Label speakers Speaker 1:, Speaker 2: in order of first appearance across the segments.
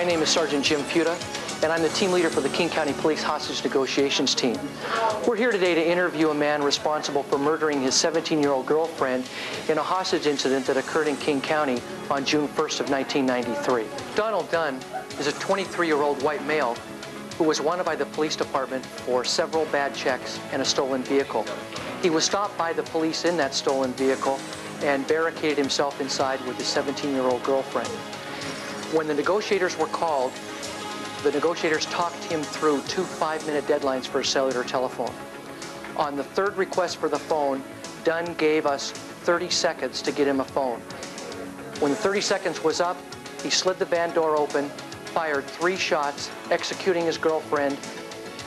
Speaker 1: My name is Sergeant Jim Puta, and I'm the team leader for the King County Police Hostage Negotiations team. We're here today to interview a man responsible for murdering his 17-year-old girlfriend in a hostage incident that occurred in King County on June 1st of 1993. Donald Dunn is a 23-year-old white male who was wanted by the police department for several bad checks and a stolen vehicle. He was stopped by the police in that stolen vehicle and barricaded himself inside with his 17-year-old girlfriend. When the negotiators were called, the negotiators talked him through 2 5-minute deadlines for a cellular telephone. On the third request for the phone, Dunn gave us 30 seconds to get him a phone. When the 30 seconds was up, he slid the van door open, fired 3 shots, executing his girlfriend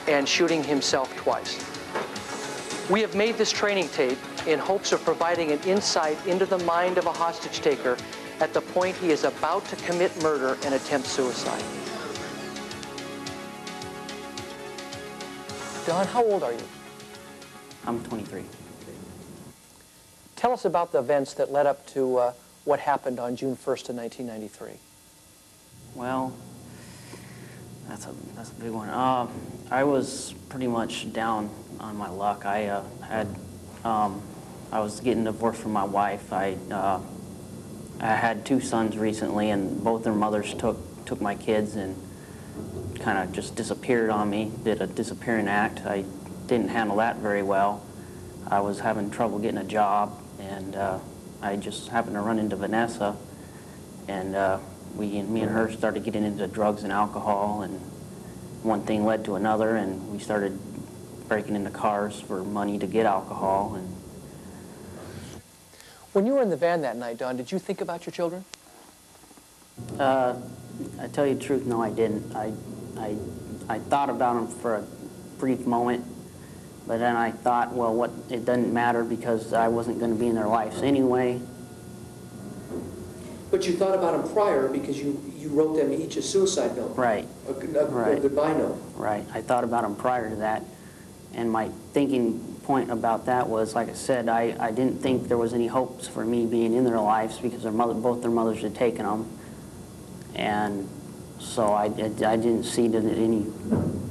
Speaker 1: and shooting himself twice. We have made this training tape in hopes of providing an insight into the mind of a hostage taker at the point he is about to commit murder and attempt suicide. Don, how old are you?
Speaker 2: I'm 23.
Speaker 1: Tell us about the events that led up to what happened on June 1st of 1993.
Speaker 2: Well, that's a big one. I was pretty much down on my luck. I was getting divorced from my wife. I had 2 sons recently, and both their mothers took my kids and kind of just disappeared on me, did a disappearing act. I didn't handle that very well. I was having trouble getting a job, and I just happened to run into Vanessa, and me and her started getting into drugs and alcohol, and one thing led to another, and we started breaking into cars for money to get alcohol. And
Speaker 1: when you were in the van that night, Don, did you think about your children?
Speaker 2: I tell you the truth, no, I didn't. I thought about them for a brief moment, but then I thought, well, it doesn't matter because I wasn't going to be in their lives anyway.
Speaker 1: But you thought about them prior because you wrote them each a suicide note.
Speaker 2: Right.
Speaker 1: A goodbye note.
Speaker 2: Right. I thought about them prior to that, and my thinking point about that was, like I said, I didn't think there was any hopes for me being in their lives because both their mothers had taken them, and so I didn't see that it any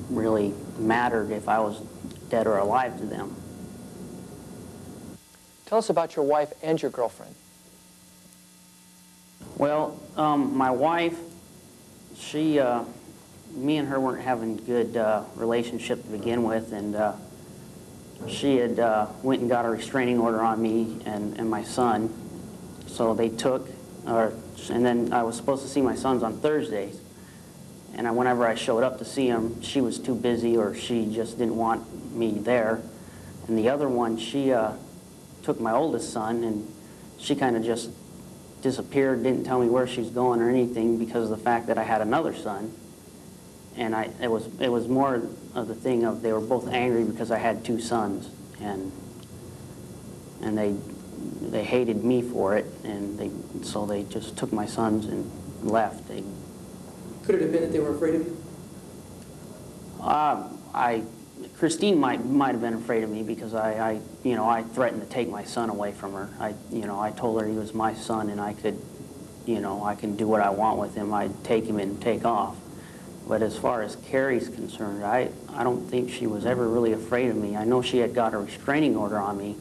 Speaker 2: really mattered if I was dead or alive to them.
Speaker 1: Tell us about your wife and your girlfriend.
Speaker 2: Well, my wife, me and her weren't having a good relationship to begin with, and she had went and got a restraining order on me and my son. So they and then I was supposed to see my sons on Thursdays. And whenever I showed up to see them, she was too busy or she just didn't want me there. And the other one, she took my oldest son, and she kind of just disappeared, didn't tell me where she was going or anything because of the fact that I had another son. And it was more of the thing of they were both angry because I had 2 sons, and they hated me for it, and so they just took my sons and left.
Speaker 1: Could it have been that they were afraid of you?
Speaker 2: Christine might have been afraid of me because I threatened to take my son away from her. I told her he was my son and I could do what I want with him. I'd take him and take off. But as far as Carrie's concerned, I don't think she was ever really afraid of me. I know she had got a restraining order on me,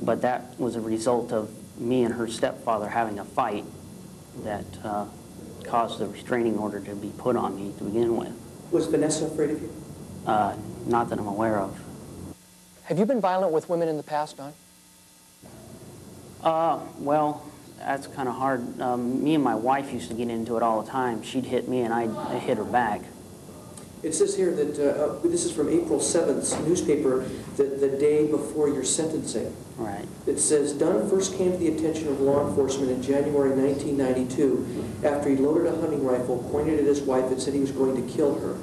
Speaker 2: but that was a result of me and her stepfather having a fight that caused the restraining order to be put on me to begin with.
Speaker 1: Was Vanessa afraid of you?
Speaker 2: Not that I'm aware of.
Speaker 1: Have you been violent with women in the past, Don?
Speaker 2: Well, that's kind of hard. Me and my wife used to get into it all the time. She'd hit me and I'd hit her back.
Speaker 1: It says here that, this is from April 7th's newspaper, the day before your sentencing.
Speaker 2: Right.
Speaker 1: It says, Dunn first came to the attention of law enforcement in January 1992 after he loaded a hunting rifle, pointed at his wife, and said he was going to kill her.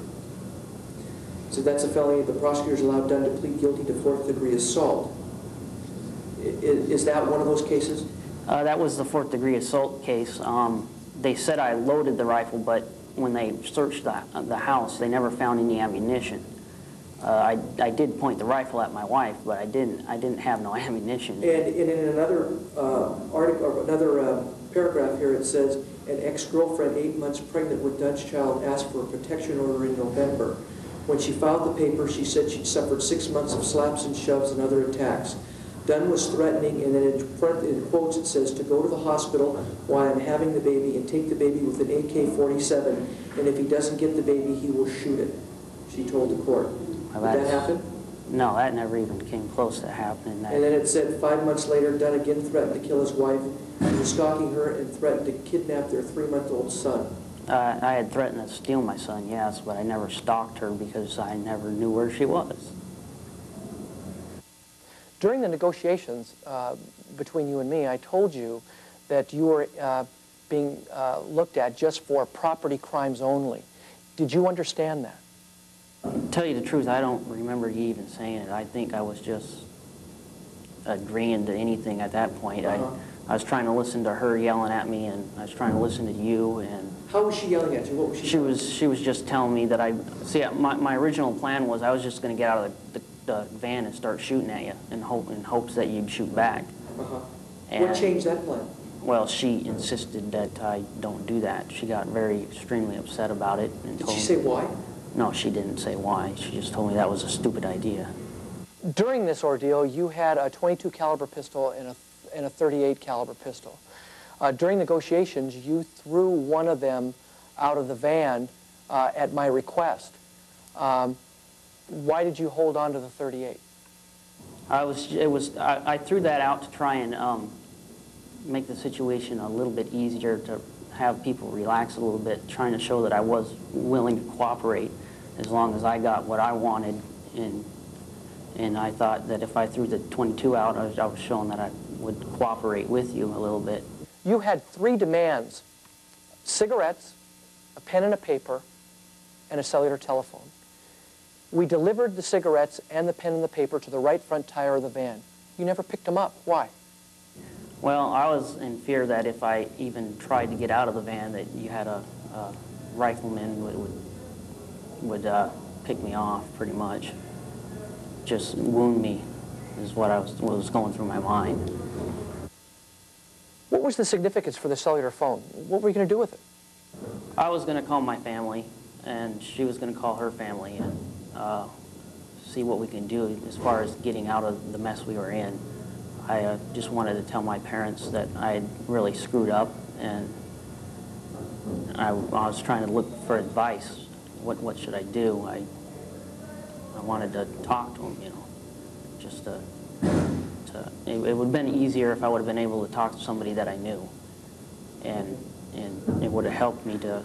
Speaker 1: So that's a felony. The prosecutors allowed Dunn to plead guilty to 4th-degree assault. Is that one of those cases?
Speaker 2: That was the 4th-degree assault case. They said I loaded the rifle, but when they searched the house, they never found any ammunition. I did point the rifle at my wife, but I didn't have no ammunition.
Speaker 1: And in another article, or another paragraph here, it says An ex-girlfriend, 8 months pregnant with Dunn's child, asked for a protection order in November. When she filed the paper, she said she'd suffered 6 months of slaps and shoves and other attacks. Dunn was threatening, and then in quotes it says, to go to the hospital while I'm having the baby and take the baby with an AK-47, and if he doesn't get the baby, he will shoot it, she told the court. Did that happen?
Speaker 2: No, that never even came close to happening.
Speaker 1: And then it said 5 months later, Dunn again threatened to kill his wife. He was stalking her and threatened to kidnap their 3-month-old son.
Speaker 2: I had threatened to steal my son, yes, but I never stalked her because I never knew where she was.
Speaker 1: During the negotiations between you and me, I told you that you were being looked at just for property crimes only. Did you understand that?
Speaker 2: To tell you the truth, I don't remember you even saying it. I think I was just agreeing to anything at that point. I was trying to listen to her yelling at me, and I was trying to listen to you. And
Speaker 1: how was she yelling at you? What was she?
Speaker 2: She was just telling me that my original plan was I was just going to get out of the van and start shooting at you in hopes that you'd shoot back.
Speaker 1: What changed that plan?
Speaker 2: Well, she insisted that I don't do that. She got extremely upset about it. And
Speaker 1: Did she say why?
Speaker 2: No, she didn't say why. She just told me that was a stupid idea.
Speaker 1: During this ordeal, you had a .22 caliber pistol and a .38 caliber pistol. During negotiations, you threw one of them out of the van at my request. Why did you hold on to the .38?
Speaker 2: I threw that out to try and make the situation a little bit easier, to have people relax a little bit, trying to show that I was willing to cooperate as long as I got what I wanted. And I thought that if I threw the .22 out, I was showing that I would cooperate with you a little bit.
Speaker 1: You had 3 demands: cigarettes, a pen and a paper, and a cellular telephone. We delivered the cigarettes and the pen and the paper to the right front tire of the van. You never picked them up. Why?
Speaker 2: Well, I was in fear that if I even tried to get out of the van, that you had a rifleman would pick me off, pretty much. Just wound me is what was going through my mind.
Speaker 1: What was the significance for the cellular phone? What were you going to do with it?
Speaker 2: I was going to call my family, and she was going to call her family, and see what we can do as far as getting out of the mess we were in. I just wanted to tell my parents that I had really screwed up, and I was trying to look for advice. What should I do? I wanted to talk to them, you know, just it would have been easier if I would have been able to talk to somebody that I knew, and it would have helped me to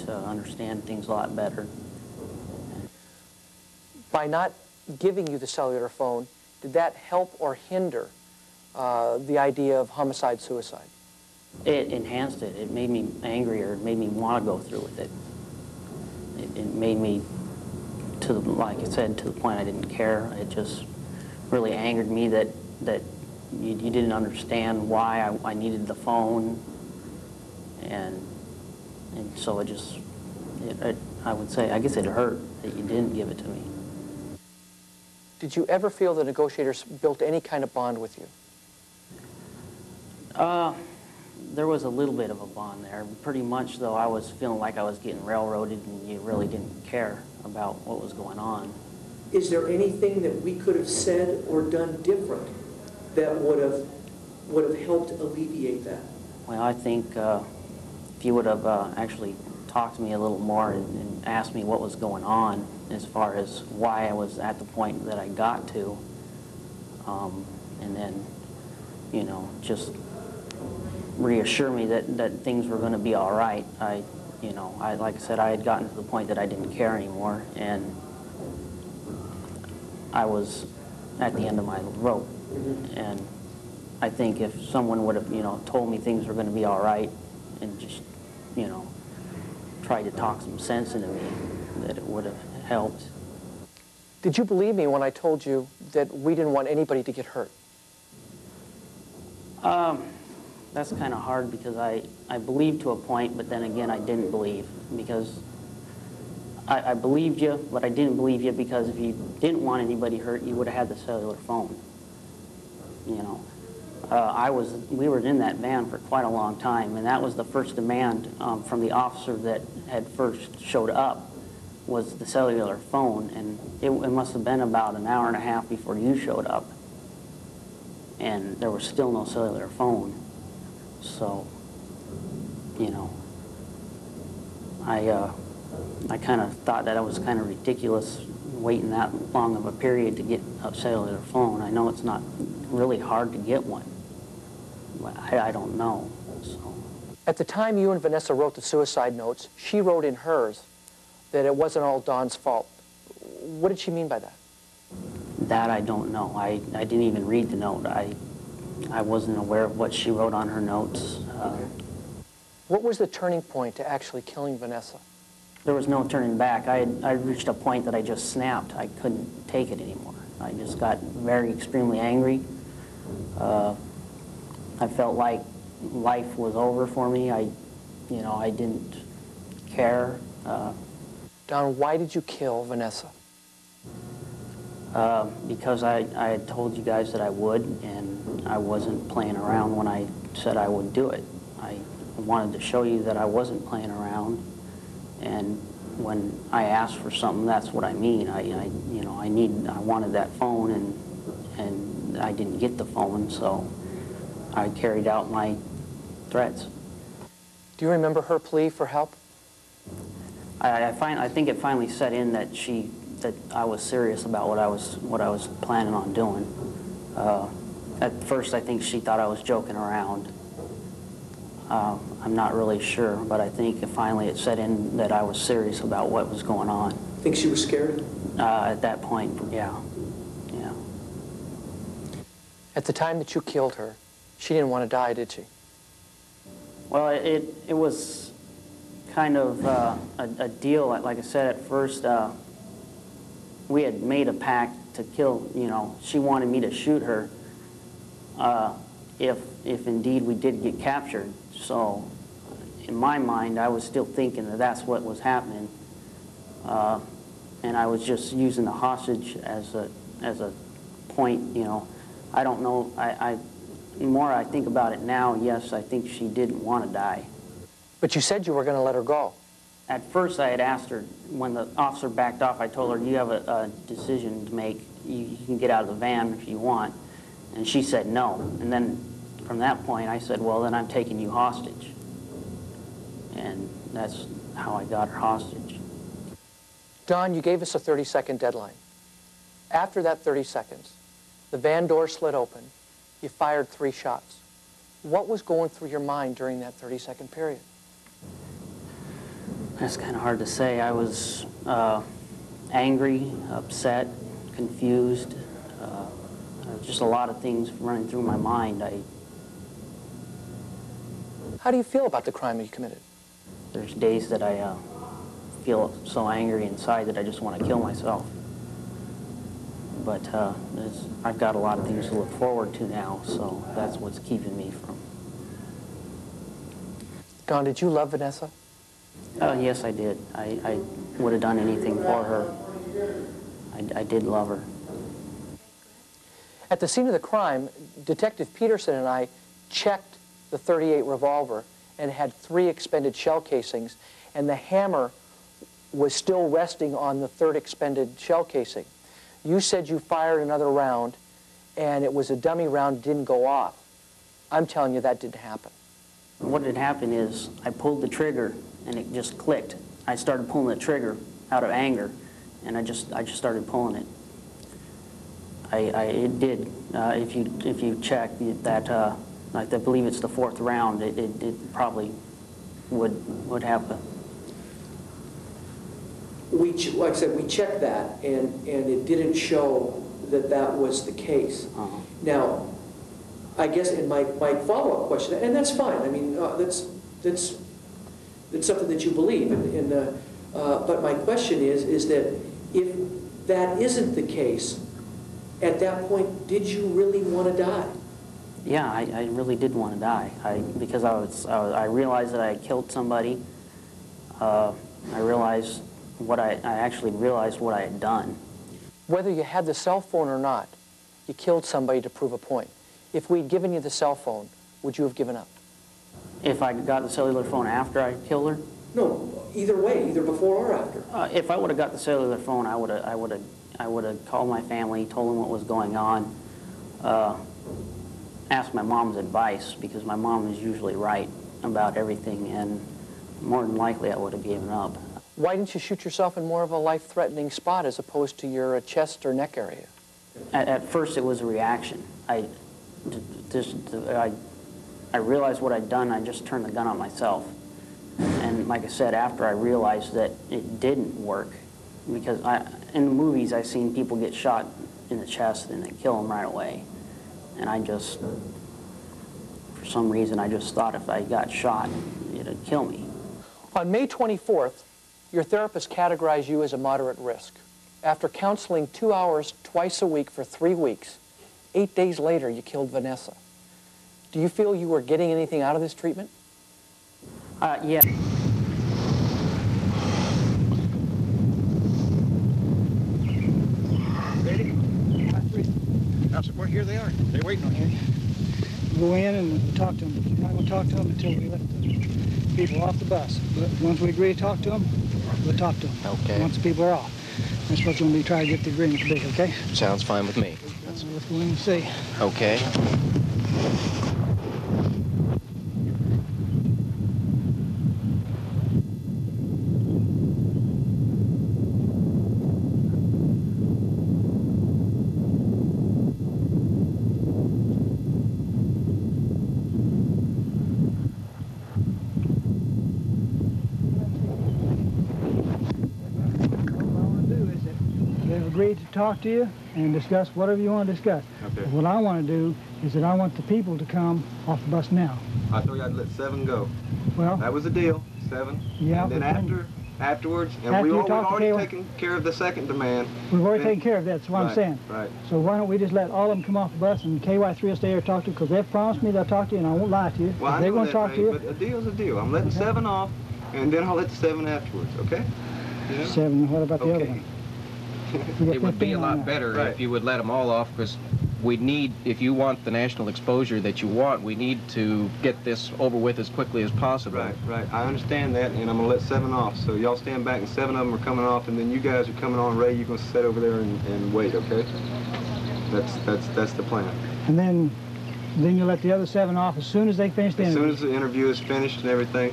Speaker 2: understand things a lot better.
Speaker 1: By not giving you the cellular phone, did that help or hinder the idea of homicide-suicide?
Speaker 2: It enhanced it. It made me angrier. It made me want to go through with it. It made me, like I said, to the point I didn't care. It just really angered me that you didn't understand why I needed the phone, and so it just, I would say, I guess it hurt that you didn't give it to me.
Speaker 1: Did you ever feel the negotiators built any kind of bond with you?
Speaker 2: There was a little bit of a bond there. Pretty much, though, I was feeling like I was getting railroaded, and you really didn't care about what was going on.
Speaker 1: Is there anything that we could have said or done different that would have helped alleviate that?
Speaker 2: Well, I think if you would have actually talked to me a little more and asked me what was going on as far as why I was at the point that I got to, and then, you know, just reassure me that things were going to be all right. Like I said, I had gotten to the point that I didn't care anymore, and I was at the end of my rope. And I think if someone would have, told me things were going to be all right, and just, tried to talk some sense into me, that it would have helped.
Speaker 1: Did you believe me when I told you that we didn't want anybody to get hurt?
Speaker 2: That's kind of hard, because I believed to a point, but then again I didn't believe, because I believed you, but I didn't believe you, because if you didn't want anybody hurt, you would have had the cellular phone, We were in that van for quite a long time, and that was the first demand from the officer that had first showed up, was the cellular phone, and it must have been about an hour and a half before you showed up, and there was still no cellular phone. So, you know, I kind of thought that it was kind of ridiculous waiting that long of a period to get a cellular phone. I know it's not really hard to get one, but I don't know. So.
Speaker 1: At the time you and Vanessa wrote the suicide notes, she wrote in hers that it wasn't all Don's fault. What did she mean by that?
Speaker 2: That I don't know. I didn't even read the note. I wasn't aware of what she wrote on her notes.
Speaker 1: What was the turning point to actually killing Vanessa?
Speaker 2: There was no turning back. I reached a point that I just snapped. I couldn't take it anymore. I just got very extremely angry. I felt like life was over for me. I didn't care.
Speaker 1: Don, why did you kill Vanessa?
Speaker 2: Because I had told you guys that I would, and I wasn't playing around when I said I would do it. I wanted to show you that I wasn't playing around, and when I asked for something, that's what I mean. I wanted that phone, and I didn't get the phone, so I carried out my threats.
Speaker 1: Do you remember her plea for help?
Speaker 2: I think it finally set in that I was serious about what I was planning on doing. At first, I think she thought I was joking around. I'm not really sure, but I think finally it set in that I was serious about what was going on.
Speaker 1: Think she was scared?
Speaker 2: At that point, yeah.
Speaker 1: At the time that you killed her, she didn't want to die, did she?
Speaker 2: Well, it was kind of a deal. Like I said, at first, we had made a pact to kill, she wanted me to shoot her if indeed we did get captured. So in my mind, I was still thinking that that's what was happening. And I was just using the hostage as a point, I don't know. The more I think about it now, yes, I think she didn't want to die.
Speaker 1: But you said you were going to let her go.
Speaker 2: At first, I had asked her, when the officer backed off, I told her, you have a decision to make. You can get out of the van if you want. And she said no. And then from that point, I said, well, then I'm taking you hostage. And that's how I got her hostage.
Speaker 1: Don, you gave us a 30-second deadline. After that 30 seconds, the van door slid open. You fired 3 shots. What was going through your mind during that 30-second period?
Speaker 2: That's kind of hard to say. I was angry, upset, confused. Just a lot of things running through my mind.
Speaker 1: How do you feel about the crime you committed?
Speaker 2: There's days that I feel so angry inside that I just want to kill myself. But I've got a lot of things to look forward to now, so that's what's keeping me from.
Speaker 1: Don, did you love Vanessa?
Speaker 2: Yes, I did. I would have done anything for her. I did love her.
Speaker 1: At the scene of the crime, Detective Peterson and I checked the .38 revolver and had 3 expended shell casings, and the hammer was still resting on the 3rd expended shell casing. You said you fired another round, and it was a dummy round, didn't go off. I'm telling you that didn't happen.
Speaker 2: What had happened is I pulled the trigger, and it just clicked. I started pulling the trigger out of anger, and I just started pulling it. It did. If you check that, I believe it's the 4th round. It probably would happen.
Speaker 1: Like I said, we checked that, and it didn't show that that was the case. Now, I guess in my follow-up question, and that's fine. I mean, that's something that you believe, but my question is that if that isn't the case, at that point, did you really want to die?
Speaker 2: Yeah, I really did want to die. Because I realized that I had killed somebody. I actually realized what I had done.
Speaker 1: Whether you had the cell phone or not, you killed somebody to prove a point. If we'd given you the cell phone, would you have given up?
Speaker 2: If I got the cellular phone after I killed her?
Speaker 1: No, either way, either before or after.
Speaker 2: If I would have got the cellular phone, I would have called my family, told them what was going on, asked my mom's advice, because my mom is usually right about everything, and more than likely I would have given up.
Speaker 1: Why didn't you shoot yourself in more of a life-threatening spot as opposed to your chest or neck area?
Speaker 2: At first it was a reaction. I realized what I'd done, I just turned the gun on myself. And like I said, after I realized that it didn't work, because in the movies I've seen people get shot in the chest and they kill them right away. And I just, for some reason, I just thought if I got shot, it'd kill me.
Speaker 1: On May 24th, your therapist categorized you as a moderate risk. After counseling 2 hours twice a week for 3 weeks, 8 days later, you killed Vanessa. Do you feel you were getting anything out of this treatment?
Speaker 2: Yeah.
Speaker 3: Ready? Well, here they are. They're waiting on you. Go in and talk to them. We're not going to talk to them until we let the people off the bus. But once we agree to talk to them, we'll talk to them.
Speaker 4: Okay.
Speaker 3: Once the people are off. That's what's going to be trying to get the agreement to be, okay?
Speaker 4: Sounds fine with me.
Speaker 3: Let's go in and see.
Speaker 4: Okay.
Speaker 3: Agreed to talk to you and discuss whatever you want to discuss.
Speaker 5: Okay.
Speaker 3: What I want to do is that I want the people to come off the bus now.
Speaker 5: I thought I'd let 7 go.
Speaker 3: Well,
Speaker 5: That was the deal, 7.
Speaker 3: Yeah,
Speaker 5: And then afterwards, and
Speaker 3: after
Speaker 5: we've
Speaker 3: you
Speaker 5: already
Speaker 3: talk to
Speaker 5: taken care of the second demand.
Speaker 3: we've already
Speaker 5: Then-
Speaker 3: taken care of that. That's what I'm
Speaker 5: Right,
Speaker 3: saying.
Speaker 5: Right.
Speaker 3: So why don't we just let all of them come off the bus and KY3 will stay here and talk to you, because they've promised me they'll talk to you, and I won't lie to you.
Speaker 5: Well,
Speaker 3: If
Speaker 5: I
Speaker 3: they
Speaker 5: know
Speaker 3: want to
Speaker 5: that,
Speaker 3: talk to
Speaker 5: Ray,
Speaker 3: you,
Speaker 5: but a deal's a deal. I'm letting 7 off, and then I'll let the 7 afterwards, okay? You know?
Speaker 3: 7, what about the other
Speaker 5: Okay.
Speaker 3: one? We got
Speaker 6: It would be
Speaker 3: 15
Speaker 6: a
Speaker 3: on
Speaker 6: lot
Speaker 3: that.
Speaker 6: better
Speaker 5: Right.
Speaker 6: if you would let them all off, because we need, if you want the national exposure that you want, we need to get this over with as quickly as possible.
Speaker 5: Right, right. I understand that, and I'm going to let 7 off. So y'all stand back, and 7 of them are coming off, and then you guys are coming on. Ray, you're going to sit over there and wait, okay? That's the plan.
Speaker 3: And then you let the other 7 off as soon as they finish the
Speaker 5: As
Speaker 3: interview.
Speaker 5: soon as the interview is finished and everything,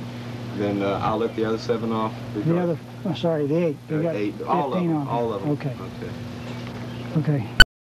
Speaker 5: then I'll let the other 7 off.
Speaker 3: The other, oh, sorry, the 8. They got
Speaker 5: 8, all of
Speaker 3: 15
Speaker 5: them,
Speaker 3: on.
Speaker 5: all of them.
Speaker 3: Okay,
Speaker 5: Okay.
Speaker 3: okay.